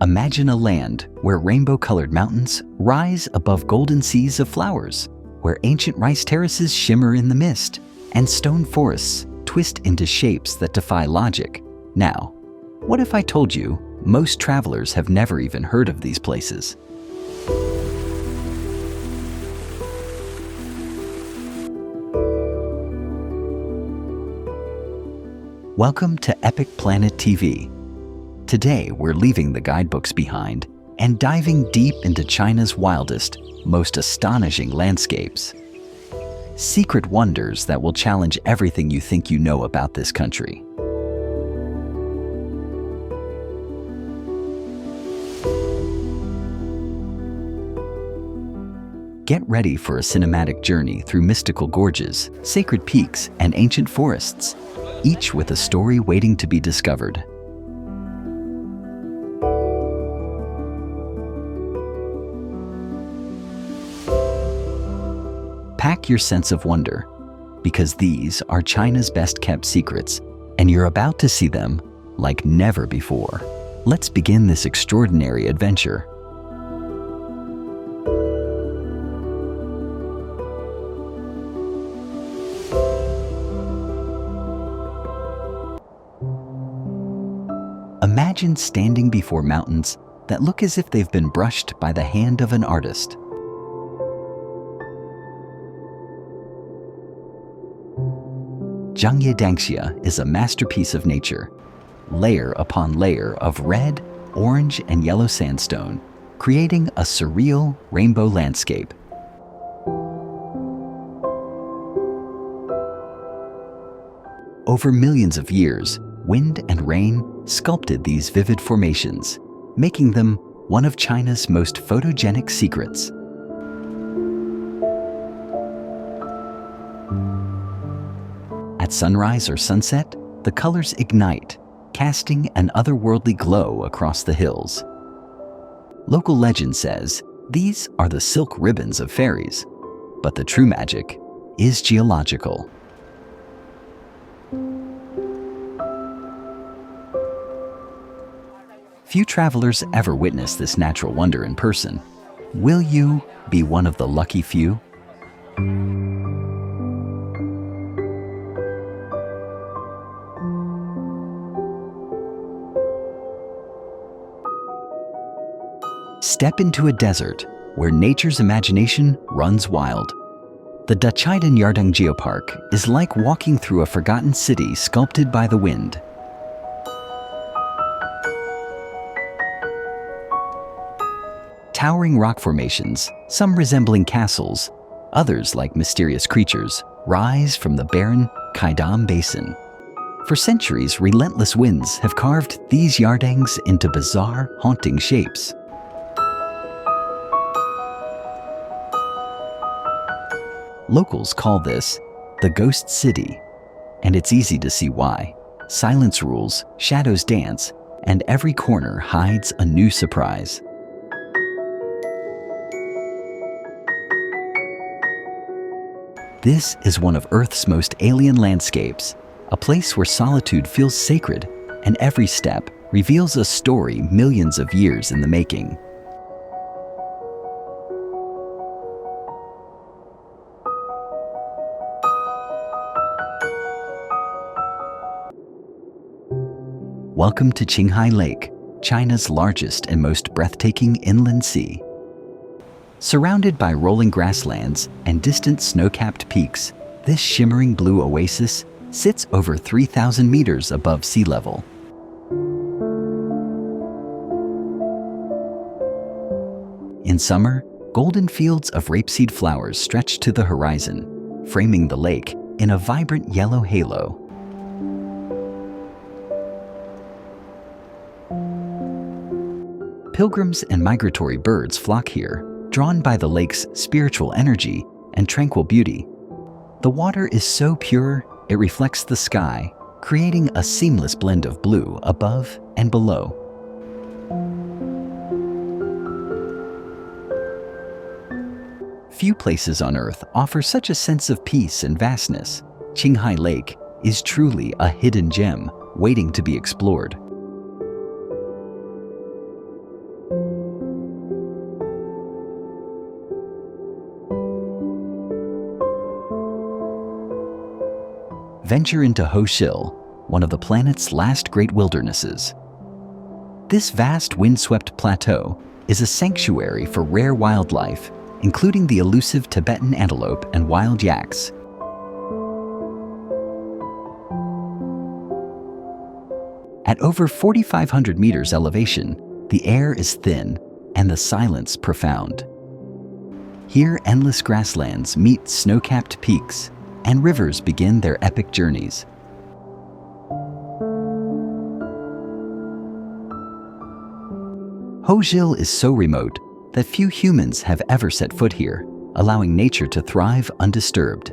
Imagine a land where rainbow-colored mountains rise above golden seas of flowers, where ancient rice terraces shimmer in the mist, and stone forests twist into shapes that defy logic. Now, what if I told you most travelers have never even heard of these places? Welcome to Epic Planet TV. Today, we're leaving the guidebooks behind and diving deep into China's wildest, most astonishing landscapes. Secret wonders that will challenge everything you think you know about this country. Get ready for a cinematic journey through mystical gorges, sacred peaks, and ancient forests, each with a story waiting to be discovered. Pack your sense of wonder, because these are China's best-kept secrets, and you're about to see them like never before. Let's begin this extraordinary adventure. Imagine standing before mountains that look as if they've been brushed by the hand of an artist. Zhangye is a masterpiece of nature, layer upon layer of red, orange, and yellow sandstone, creating a surreal rainbow landscape. Over millions of years, wind and rain sculpted these vivid formations, making them one of China's most photogenic secrets. At sunrise or sunset, the colors ignite, casting an otherworldly glow across the hills. Local legend says these are the silk ribbons of fairies, but the true magic is geological. Few travelers ever witness this natural wonder in person. Will you be one of the lucky few? Step into a desert where nature's imagination runs wild. The Dachaidan Yardang Geopark is like walking through a forgotten city sculpted by the wind. Towering rock formations, some resembling castles, others like mysterious creatures, rise from the barren Kaidam Basin. For centuries, relentless winds have carved these yardangs into bizarre, haunting shapes. Locals call this the Ghost City, and it's easy to see why. Silence rules, shadows dance, and every corner hides a new surprise. This is one of Earth's most alien landscapes, a place where solitude feels sacred, and every step reveals a story millions of years in the making. Welcome to Qinghai Lake, China's largest and most breathtaking inland sea. Surrounded by rolling grasslands and distant snow-capped peaks, this shimmering blue oasis sits over 3,000 meters above sea level. In summer, golden fields of rapeseed flowers stretch to the horizon, framing the lake in a vibrant yellow halo. Pilgrims and migratory birds flock here, drawn by the lake's spiritual energy and tranquil beauty. The water is so pure, it reflects the sky, creating a seamless blend of blue above and below. Few places on Earth offer such a sense of peace and vastness. Qinghai Lake is truly a hidden gem waiting to be explored. venture into Hoshil, one of the planet's last great wildernesses. This vast windswept plateau is a sanctuary for rare wildlife, including the elusive Tibetan antelope and wild yaks. At over 4,500 meters elevation, the air is thin and the silence profound. Here, endless grasslands meet snow-capped peaks, and rivers begin their epic journeys. Hojil is so remote that few humans have ever set foot here, allowing nature to thrive undisturbed.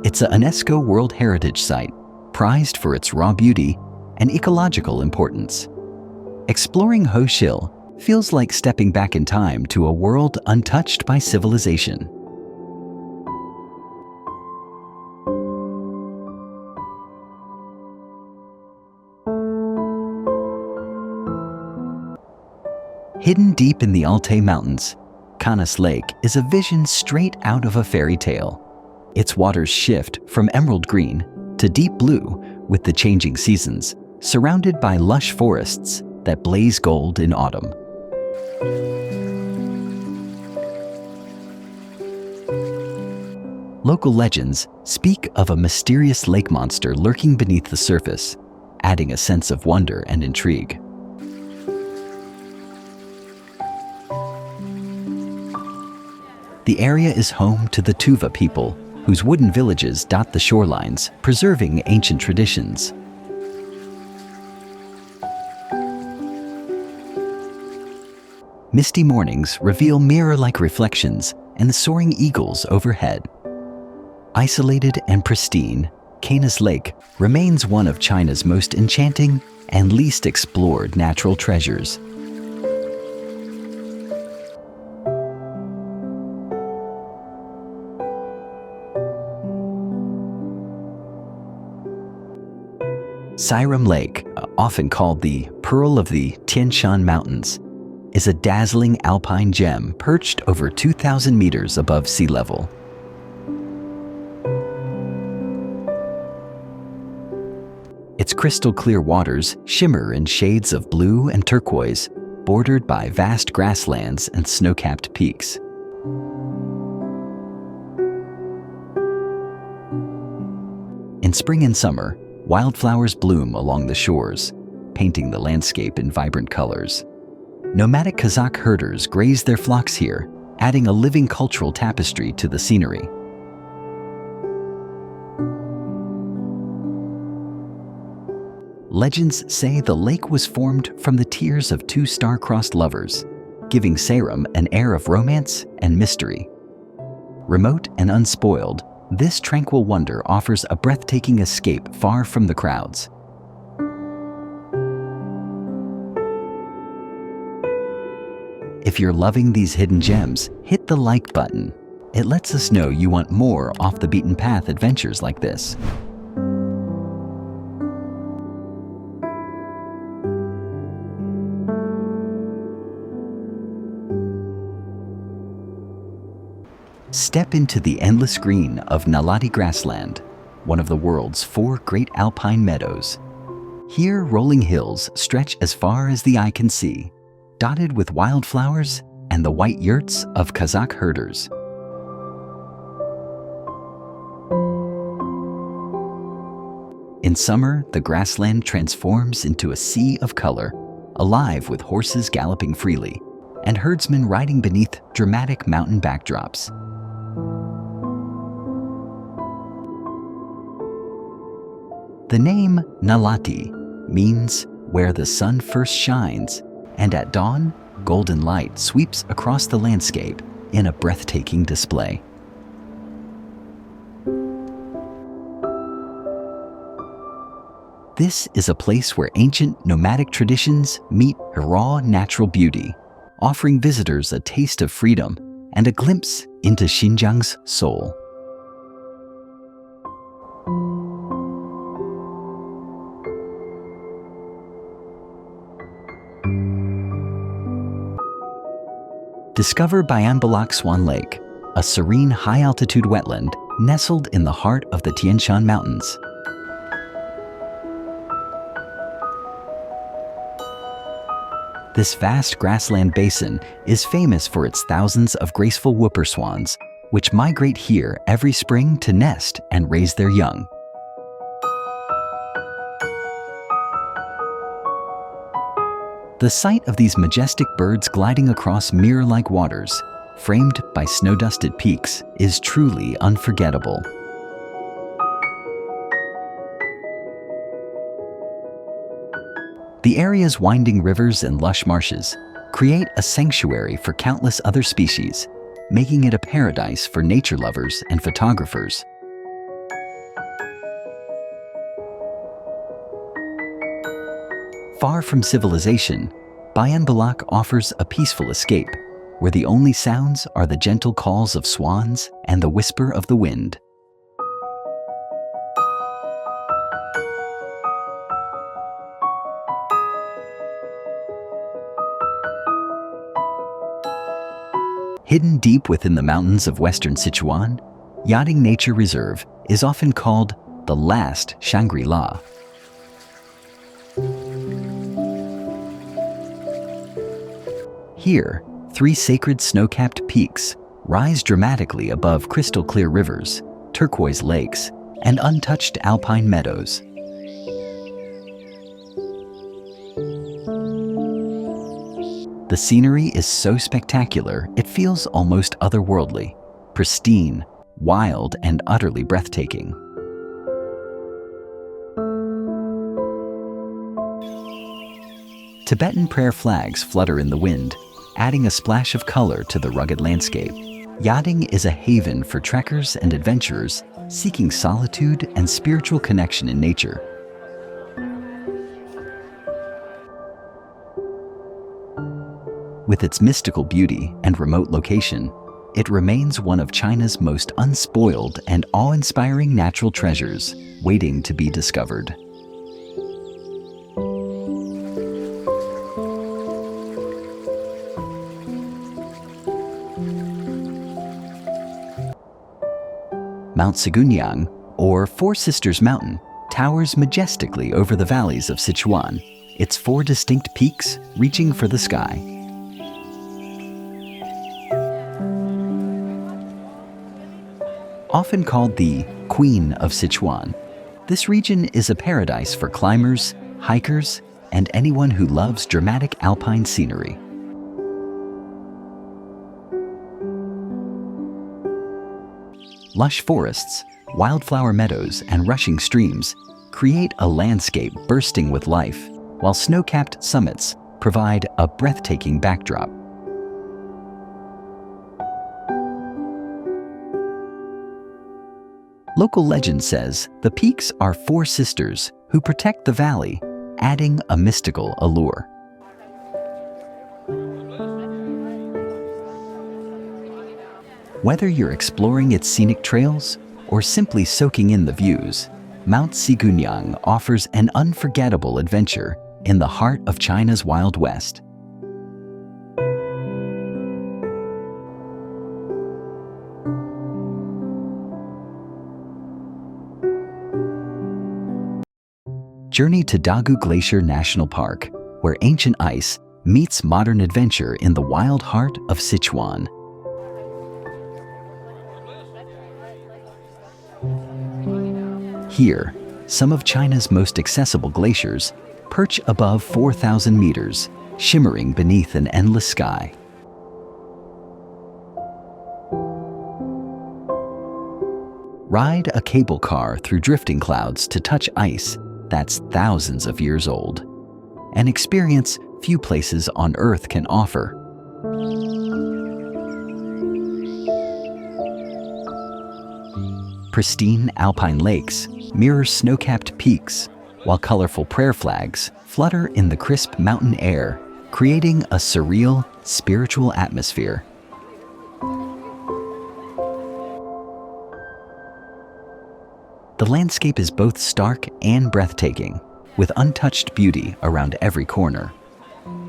It's a UNESCO World Heritage Site, prized for its raw beauty and ecological importance. Exploring Hoshil feels like stepping back in time to a world untouched by civilization. Hidden deep in the Altai Mountains, Karst Lake is a vision straight out of a fairy tale. Its waters shift from emerald green to deep blue with the changing seasons, surrounded by lush forests that blaze gold in autumn. Local legends speak of a mysterious lake monster lurking beneath the surface, adding a sense of wonder and intrigue. The area is home to the Tuva people, whose wooden villages dot the shorelines, preserving ancient traditions. Misty mornings reveal mirror-like reflections and the soaring eagles overhead. Isolated and pristine, Karst Lake remains one of China's most enchanting and least explored natural treasures. Sairam Lake, often called the Pearl of the Tian Shan Mountains, is a dazzling alpine gem perched over 2,000 meters above sea level. Its crystal-clear waters shimmer in shades of blue and turquoise, bordered by vast grasslands and snow-capped peaks. In spring and summer, wildflowers bloom along the shores, painting the landscape in vibrant colors. Nomadic Kazakh herders graze their flocks here, adding a living cultural tapestry to the scenery. Legends say the lake was formed from the tears of two star-crossed lovers, giving Sairam an air of romance and mystery. Remote and unspoiled, this tranquil wonder offers a breathtaking escape far from the crowds. If you're loving these hidden gems, hit the like button. It lets us know you want more off-the-beaten-path adventures like this. Step into the endless green of Nalati grassland, one of the world's 4 great alpine meadows. Here, rolling hills stretch as far as the eye can see, dotted with wildflowers and the white yurts of Kazakh herders. In summer, the grassland transforms into a sea of color, alive with horses galloping freely and herdsmen riding beneath dramatic mountain backdrops. The name Nalati means where the sun first shines, and at dawn, golden light sweeps across the landscape in a breathtaking display. This is a place where ancient nomadic traditions meet raw natural beauty, offering visitors a taste of freedom and a glimpse into Xinjiang's soul. Discover Bayanbalak Swan Lake, a serene high-altitude wetland nestled in the heart of the Tian Shan Mountains. This vast grassland basin is famous for its thousands of graceful whooper swans, which migrate here every spring to nest and raise their young. The sight of these majestic birds gliding across mirror-like waters, framed by snow-dusted peaks, is truly unforgettable. The area's winding rivers and lush marshes create a sanctuary for countless other species, making it a paradise for nature lovers and photographers. Far from civilization, Bayan Balak offers a peaceful escape, where the only sounds are the gentle calls of swans and the whisper of the wind. Hidden deep within the mountains of western Sichuan, Yading Nature Reserve is often called the last Shangri-La. Here, 3 sacred snow-capped peaks rise dramatically above crystal-clear rivers, turquoise lakes, and untouched alpine meadows. The scenery is so spectacular, it feels almost otherworldly, pristine, wild, and utterly breathtaking. Tibetan prayer flags flutter in the wind, adding a splash of color to the rugged landscape. Yading is a haven for trekkers and adventurers seeking solitude and spiritual connection in nature. With its mystical beauty and remote location, it remains one of China's most unspoiled and awe-inspiring natural treasures, waiting to be discovered. Mount Sigunyang, or Four Sisters Mountain, towers majestically over the valleys of Sichuan, its 4 distinct peaks reaching for the sky. Often called the Queen of Sichuan, this region is a paradise for climbers, hikers, and anyone who loves dramatic alpine scenery. Lush forests, wildflower meadows, and rushing streams create a landscape bursting with life, while snow-capped summits provide a breathtaking backdrop. Local legend says the peaks are 4 sisters who protect the valley, adding a mystical allure. Whether you're exploring its scenic trails or simply soaking in the views, Mount Sigunyang offers an unforgettable adventure in the heart of China's Wild West. Journey to Dagu Glacier National Park, where ancient ice meets modern adventure in the wild heart of Sichuan. Here, some of China's most accessible glaciers perch above 4,000 meters, shimmering beneath an endless sky. Ride a cable car through drifting clouds to touch ice that's thousands of years old, an experience few places on Earth can offer. Pristine alpine lakes mirror snow-capped peaks, while colorful prayer flags flutter in the crisp mountain air, creating a surreal, spiritual atmosphere. The landscape is both stark and breathtaking, with untouched beauty around every corner.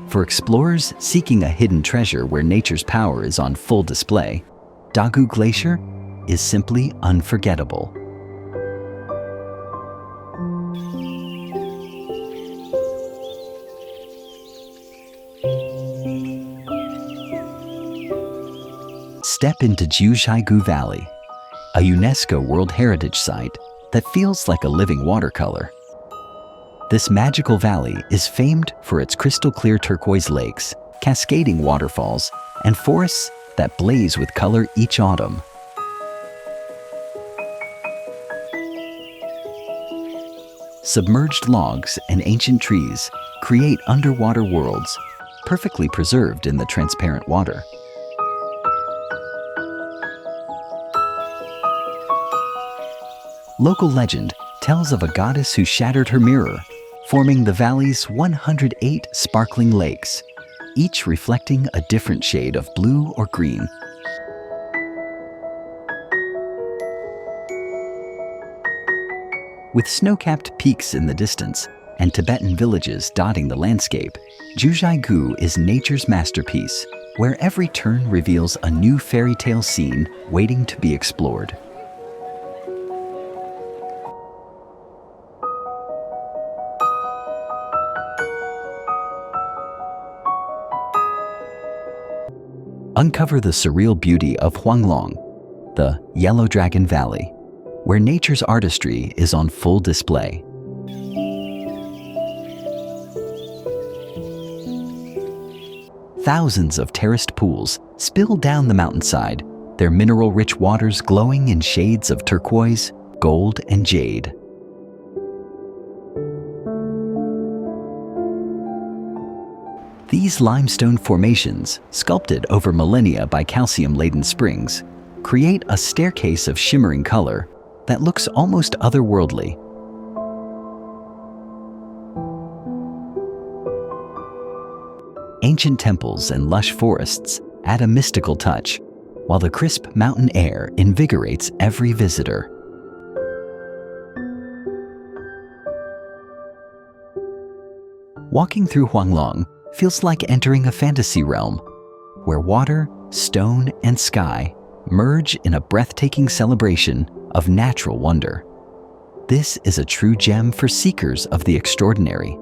For explorers seeking a hidden treasure where nature's power is on full display, Dagu Glacier is simply unforgettable. Step into Jiuzhaigu Valley, a UNESCO World Heritage Site that feels like a living watercolor. This magical valley is famed for its crystal-clear turquoise lakes, cascading waterfalls, and forests that blaze with color each autumn. Submerged logs and ancient trees create underwater worlds, perfectly preserved in the transparent water. Local legend tells of a goddess who shattered her mirror, forming the valley's 108 sparkling lakes, each reflecting a different shade of blue or green. With snow-capped peaks in the distance and Tibetan villages dotting the landscape, Jiuzhaigu is nature's masterpiece, where every turn reveals a new fairy tale scene waiting to be explored. Uncover the surreal beauty of Huanglong, the Yellow Dragon Valley, where nature's artistry is on full display. Thousands of terraced pools spill down the mountainside, their mineral-rich waters glowing in shades of turquoise, gold, and jade. These limestone formations, sculpted over millennia by calcium-laden springs, create a staircase of shimmering color that looks almost otherworldly. Ancient temples and lush forests add a mystical touch, while the crisp mountain air invigorates every visitor. Walking through Huanglong feels like entering a fantasy realm, where water, stone, and sky merge in a breathtaking celebration of natural wonder. This is a true gem for seekers of the extraordinary.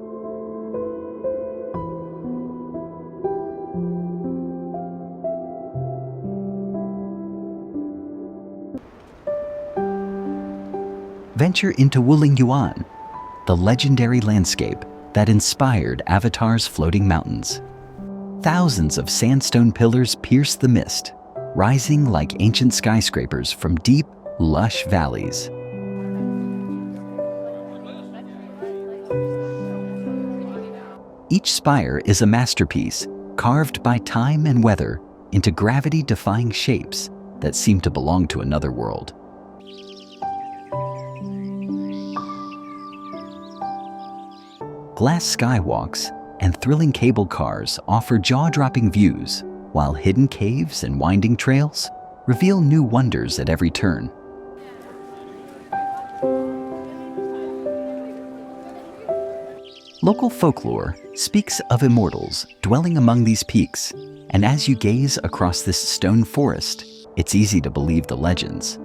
Venture into Wulingyuan, the legendary landscape that inspired Avatar's floating mountains. Thousands of sandstone pillars pierce the mist, rising like ancient skyscrapers from deep, lush valleys. Each spire is a masterpiece, carved by time and weather into gravity-defying shapes that seem to belong to another world. Glass skywalks and thrilling cable cars offer jaw-dropping views, while hidden caves and winding trails reveal new wonders at every turn. Local folklore speaks of immortals dwelling among these peaks, and as you gaze across this stone forest, it's easy to believe the legends.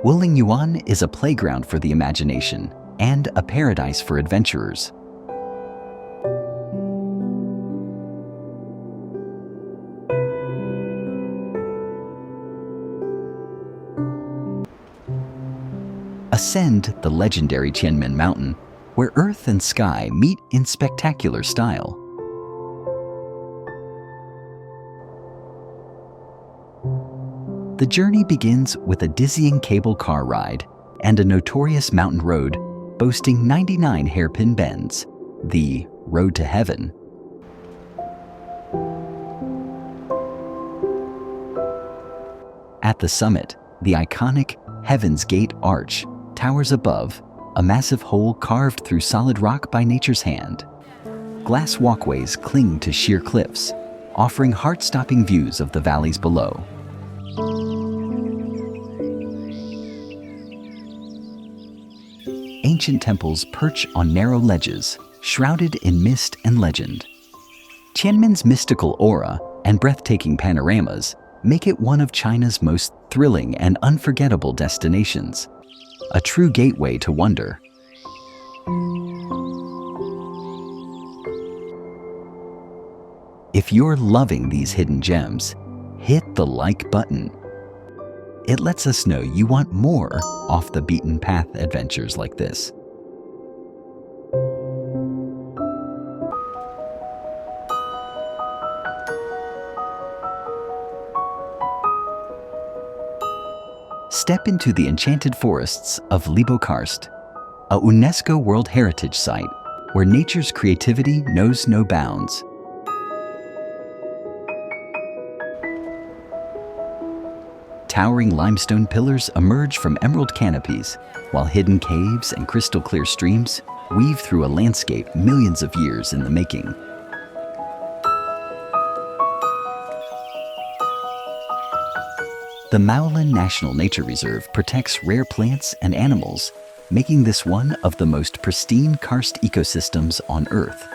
Wulingyuan is a playground for the imagination and a paradise for adventurers. Ascend the legendary Tianmen Mountain, where earth and sky meet in spectacular style. The journey begins with a dizzying cable car ride and a notorious mountain road boasting 99 hairpin bends, the Road to Heaven. At the summit, the iconic Heaven's Gate Arch towers above, a massive hole carved through solid rock by nature's hand. Glass walkways cling to sheer cliffs, offering heart-stopping views of the valleys below. Ancient temples perch on narrow ledges, shrouded in mist and legend. Tianmen's mystical aura and breathtaking panoramas make it one of China's most thrilling and unforgettable destinations, a true gateway to wonder. If you're loving these hidden gems, hit the like button. It lets us know you want more off the beaten path adventures like this. Step into the enchanted forests of karst, a UNESCO World Heritage Site where nature's creativity knows no bounds. Towering limestone pillars emerge from emerald canopies, while hidden caves and crystal-clear streams weave through a landscape millions of years in the making. The Maolin National Nature Reserve protects rare plants and animals, making this one of the most pristine karst ecosystems on Earth.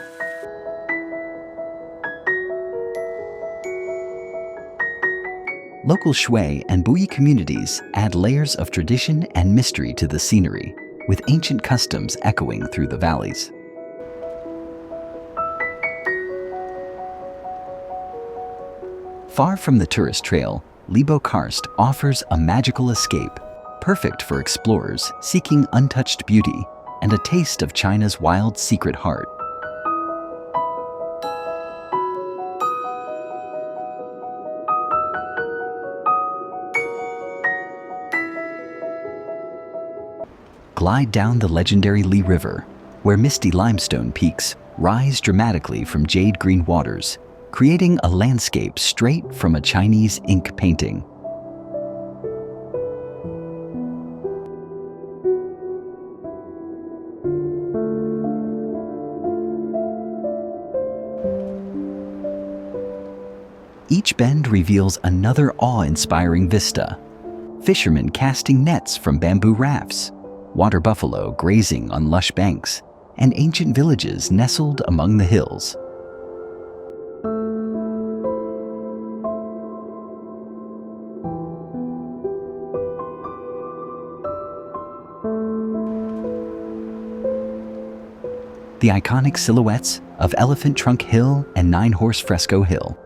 Local Shui and Bui communities add layers of tradition and mystery to the scenery, with ancient customs echoing through the valleys. Far from the tourist trail, karst offers a magical escape, perfect for explorers seeking untouched beauty and a taste of China's wild secret heart. Glide down the legendary Li River, where misty limestone peaks rise dramatically from jade-green waters, creating a landscape straight from a Chinese ink painting. Each bend reveals another awe-inspiring vista. Fishermen casting nets from bamboo rafts, water buffalo grazing on lush banks, and ancient villages nestled among the hills. The iconic silhouettes of Elephant Trunk Hill and Nine Horse Fresco Hill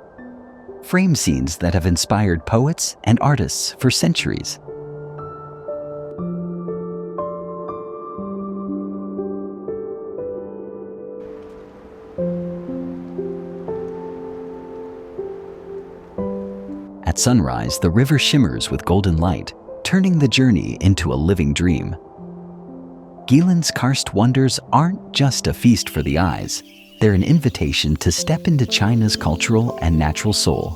frame scenes that have inspired poets and artists for centuries. At sunrise, the river shimmers with golden light, turning the journey into a living dream. Gilan's karst wonders aren't just a feast for the eyes, they're an invitation to step into China's cultural and natural soul.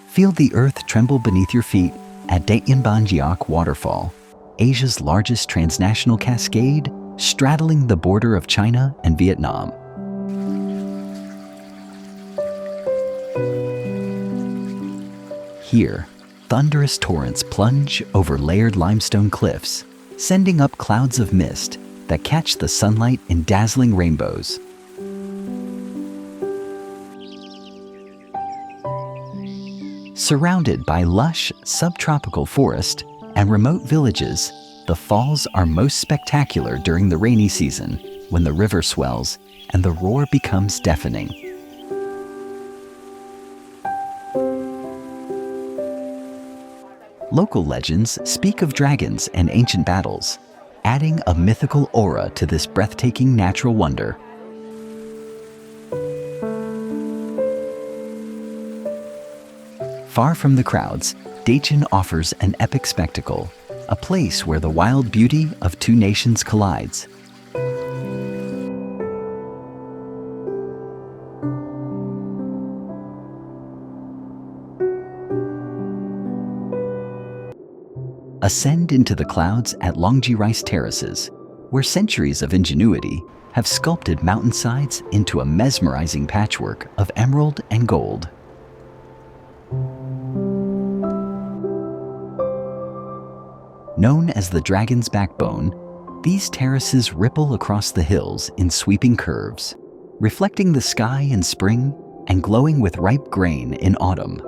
Feel the earth tremble beneath your feet at Daeyenbanjiak Waterfall, Asia's largest transnational cascade, straddling the border of China and Vietnam. Here, thunderous torrents plunge over layered limestone cliffs, sending up clouds of mist that catch the sunlight in dazzling rainbows. Surrounded by lush, subtropical forest and remote villages, the falls are most spectacular during the rainy season, when the river swells and the roar becomes deafening. Local legends speak of dragons and ancient battles, adding a mythical aura to this breathtaking natural wonder. Far from the crowds, Daejeon offers an epic spectacle, a place where the wild beauty of two nations collides. Ascend into the clouds at Longji Rice Terraces, where centuries of ingenuity have sculpted mountainsides into a mesmerizing patchwork of emerald and gold. Known as the dragon's backbone, these terraces ripple across the hills in sweeping curves, reflecting the sky in spring and glowing with ripe grain in autumn.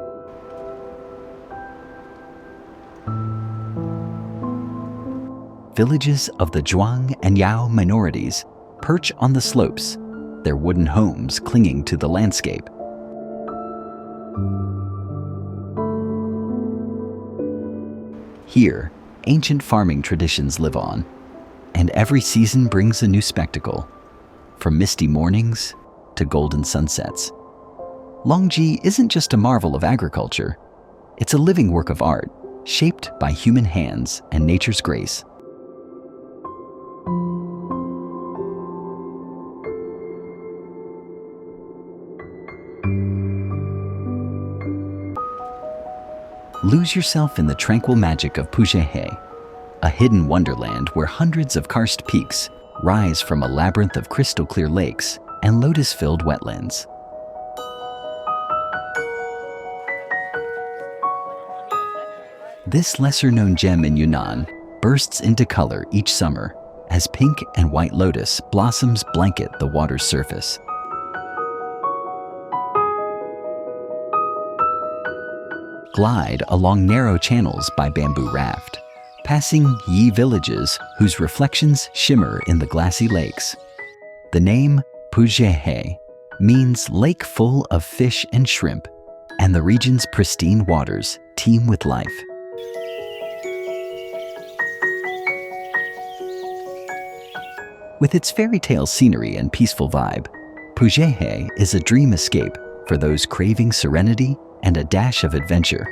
Villages of the Zhuang and Yao minorities perch on the slopes, their wooden homes clinging to the landscape. Here, ancient farming traditions live on, and every season brings a new spectacle, from misty mornings to golden sunsets. Longji isn't just a marvel of agriculture, it's a living work of art, shaped by human hands and nature's grace. Lose yourself in the tranquil magic of Pujehe, a hidden wonderland where hundreds of karst peaks rise from a labyrinth of crystal-clear lakes and lotus-filled wetlands. This lesser-known gem in Yunnan bursts into color each summer as pink and white lotus blossoms blanket the water's surface. Glide along narrow channels by bamboo raft, passing Yi villages whose reflections shimmer in the glassy lakes. The name Pujehe means lake full of fish and shrimp, and the region's pristine waters teem with life. With its fairy tale scenery and peaceful vibe, Pujehe is a dream escape for those craving serenity and a dash of adventure.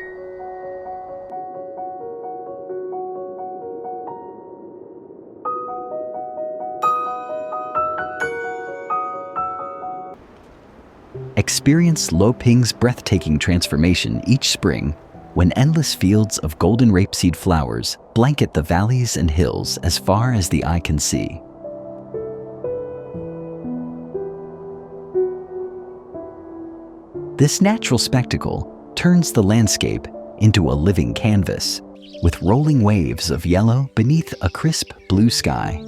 Experience Loping's breathtaking transformation each spring when endless fields of golden rapeseed flowers blanket the valleys and hills as far as the eye can see. This natural spectacle turns the landscape into a living canvas, with rolling waves of yellow beneath a crisp blue sky.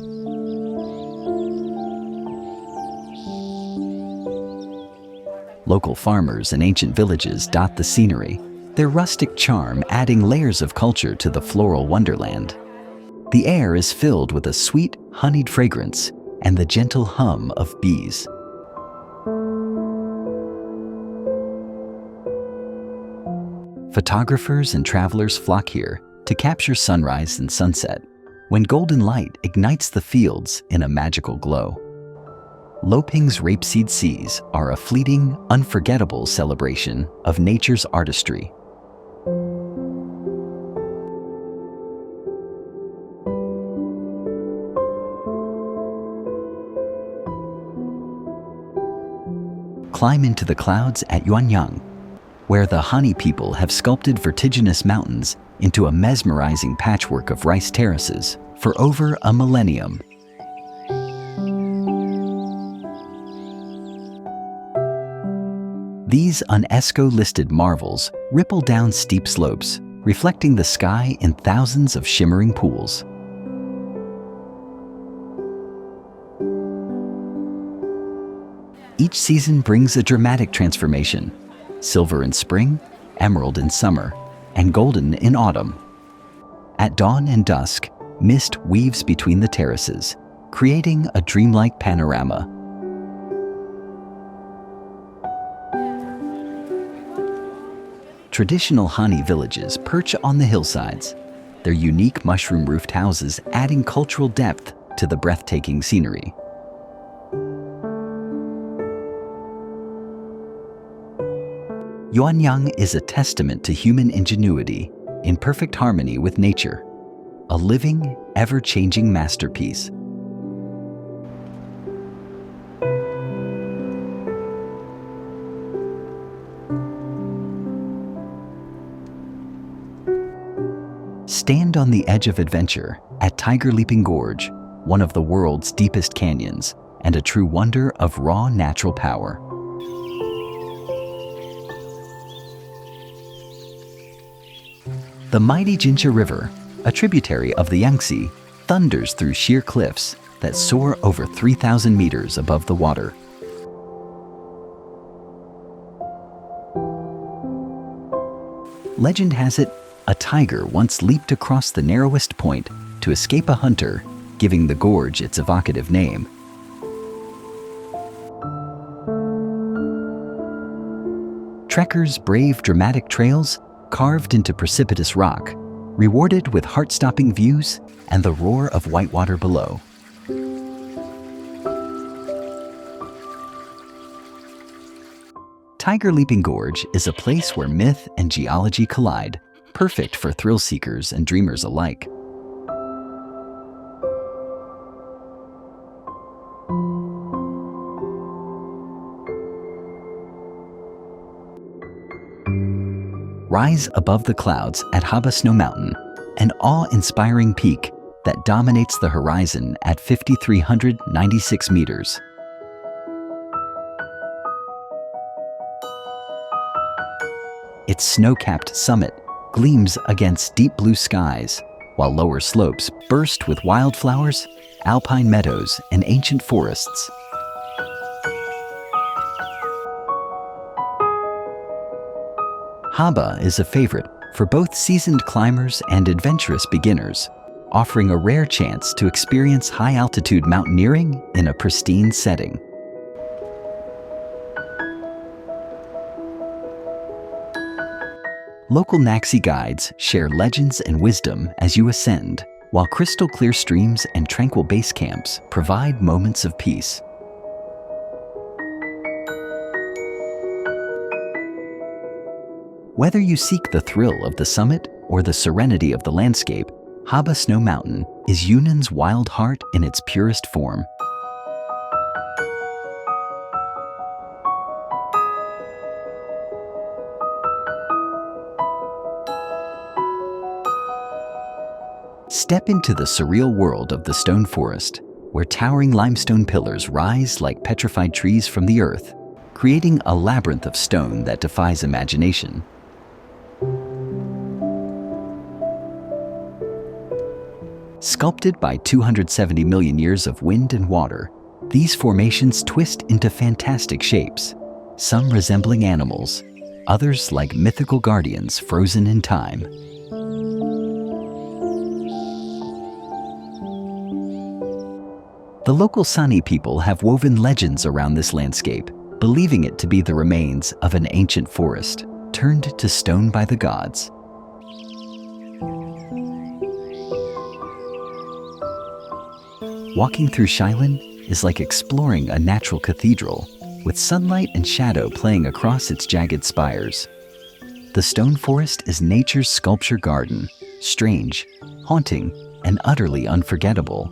Local farmers and ancient villages dot the scenery, their rustic charm adding layers of culture to the floral wonderland. The air is filled with a sweet, honeyed fragrance and the gentle hum of bees. Photographers and travelers flock here to capture sunrise and sunset, when golden light ignites the fields in a magical glow. Loping's rapeseed seas are a fleeting, unforgettable celebration of nature's artistry. Climb into the clouds at Yuanyang, where the honey people have sculpted vertiginous mountains into a mesmerizing patchwork of rice terraces for over a millennium. These UNESCO-listed marvels ripple down steep slopes, reflecting the sky in thousands of shimmering pools. Each season brings a dramatic transformation: silver in spring, emerald in summer, and golden in autumn. At dawn and dusk, mist weaves between the terraces, creating a dreamlike panorama. Traditional Hani villages perch on the hillsides, their unique mushroom-roofed houses adding cultural depth to the breathtaking scenery. Yuanyang is a testament to human ingenuity in perfect harmony with nature, a living, ever-changing masterpiece. Stand on the edge of adventure at Tiger Leaping Gorge, one of the world's deepest canyons and a true wonder of raw natural power. The mighty Jincha River, a tributary of the Yangtze, thunders through sheer cliffs that soar over 3,000 meters above the water. Legend has it, a tiger once leaped across the narrowest point to escape a hunter, giving the gorge its evocative name. Trekkers brave dramatic trails carved into precipitous rock, rewarded with heart-stopping views and the roar of whitewater below. Tiger Leaping Gorge is a place where myth and geology collide, perfect for thrill seekers and dreamers alike. Rise above the clouds at Haba Snow Mountain, an awe-inspiring peak that dominates the horizon at 5,396 meters. Its snow-capped summit gleams against deep blue skies, while lower slopes burst with wildflowers, alpine meadows, and ancient forests. Haba is a favorite for both seasoned climbers and adventurous beginners, offering a rare chance to experience high-altitude mountaineering in a pristine setting. Local Naxi guides share legends and wisdom as you ascend, while crystal-clear streams and tranquil base camps provide moments of peace. Whether you seek the thrill of the summit or the serenity of the landscape, Haba Snow Mountain is Yunnan's wild heart in its purest form. Step into the surreal world of the stone forest, where towering limestone pillars rise like petrified trees from the earth, creating a labyrinth of stone that defies imagination. Sculpted by 270 million years of wind and water, these formations twist into fantastic shapes, some resembling animals, others like mythical guardians frozen in time. The local Sani people have woven legends around this landscape, believing it to be the remains of an ancient forest, turned to stone by the gods. Walking through Shailen is like exploring a natural cathedral, with sunlight and shadow playing across its jagged spires. The stone forest is nature's sculpture garden, strange, haunting, and utterly unforgettable.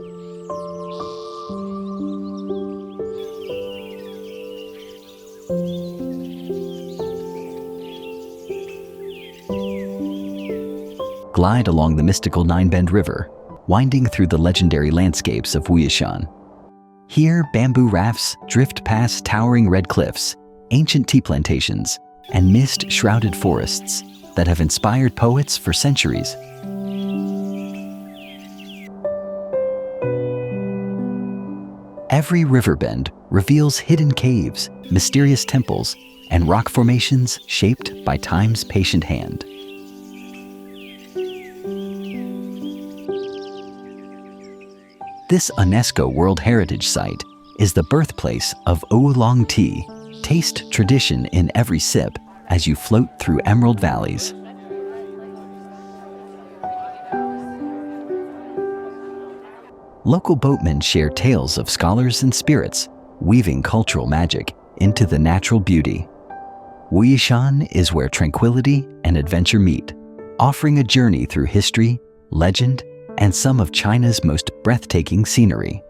Glide along the mystical Nine Bend River, winding through the legendary landscapes of Wuyashan. Here, bamboo rafts drift past towering red cliffs, ancient tea plantations, and mist-shrouded forests that have inspired poets for centuries. Every river bend reveals hidden caves, mysterious temples, and rock formations shaped by time's patient hand. This UNESCO World Heritage Site is the birthplace of oolong tea. Taste tradition in every sip as you float through emerald valleys. Local boatmen share tales of scholars and spirits, weaving cultural magic into the natural beauty. Wuyashan is where tranquility and adventure meet, offering a journey through history, legend, and some of China's most breathtaking scenery.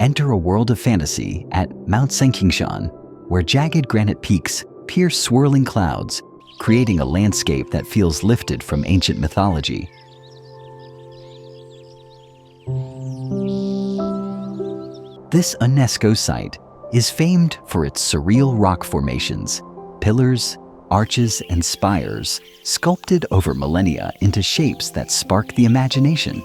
Enter a world of fantasy at Mount Sanqingshan, where jagged granite peaks pierce swirling clouds, creating a landscape that feels lifted from ancient This UNESCO site is famed for its surreal rock formations, pillars, arches, and spires sculpted over millennia into shapes that spark the imagination.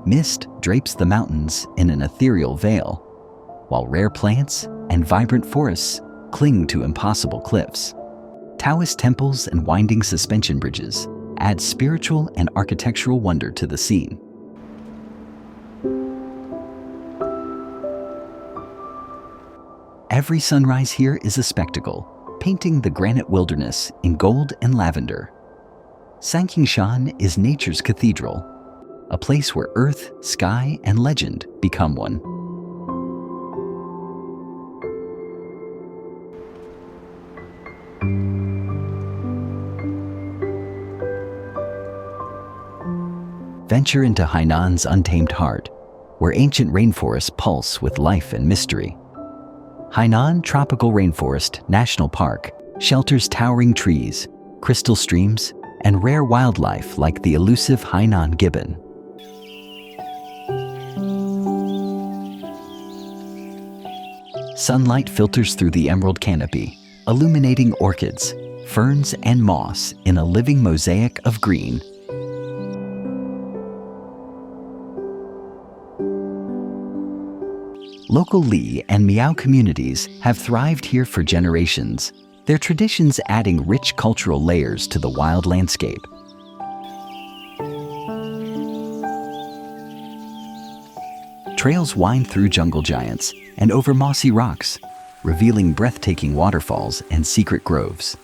Mist drapes the mountains in an ethereal veil, while rare plants and vibrant forests cling to impossible cliffs. Taoist temples and winding suspension bridges add spiritual and architectural wonder to the scene. Every sunrise here is a spectacle, painting the granite wilderness in gold and lavender. Sanqingshan is nature's cathedral, a place where earth, sky, and legend become one. Venture into Hainan's untamed heart, where ancient rainforests pulse with life and mystery. Hainan Tropical Rainforest National Park shelters towering trees, crystal streams, and rare wildlife like the elusive Hainan gibbon. Sunlight filters through the emerald canopy, illuminating orchids, ferns, and moss in a living mosaic of green. Local Li and Miao communities have thrived here for generations, their traditions adding rich cultural layers to the wild landscape. Trails wind through jungle giants and over mossy rocks, revealing breathtaking waterfalls and secret groves.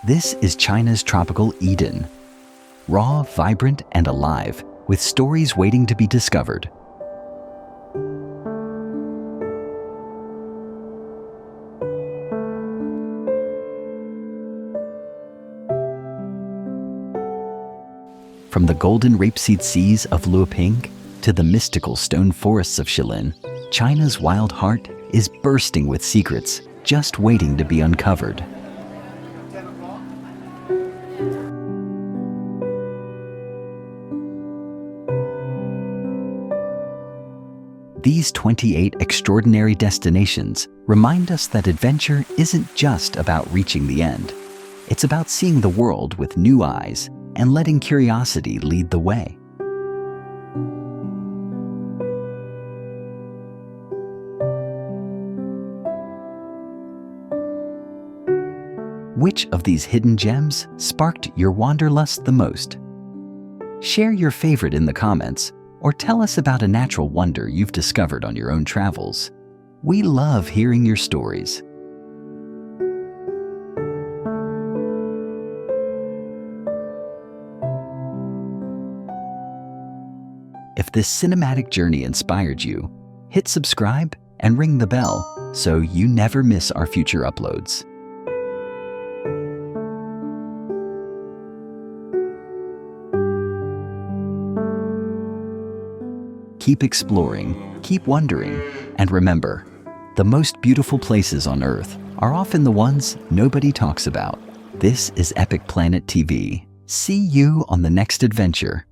This is China's tropical Eden, raw, vibrant, and alive, with stories waiting to be discovered. From the golden rapeseed seas of Luoping to the mystical stone forests of Shilin, China's wild heart is bursting with secrets just waiting to be uncovered. These 28 extraordinary destinations remind us that adventure isn't just about reaching the end. It's about seeing the world with new eyes and letting curiosity lead the way. Which of these hidden gems sparked your wanderlust the most? Share your favorite in the comments, or tell us about a natural wonder you've discovered on your own travels. We love hearing your stories. If this cinematic journey inspired you, hit subscribe and ring the bell so you never miss our future uploads. Keep exploring, keep wondering, and remember, the most beautiful places on Earth are often the ones nobody talks about. This is Epic Planet TV. See you on the next adventure.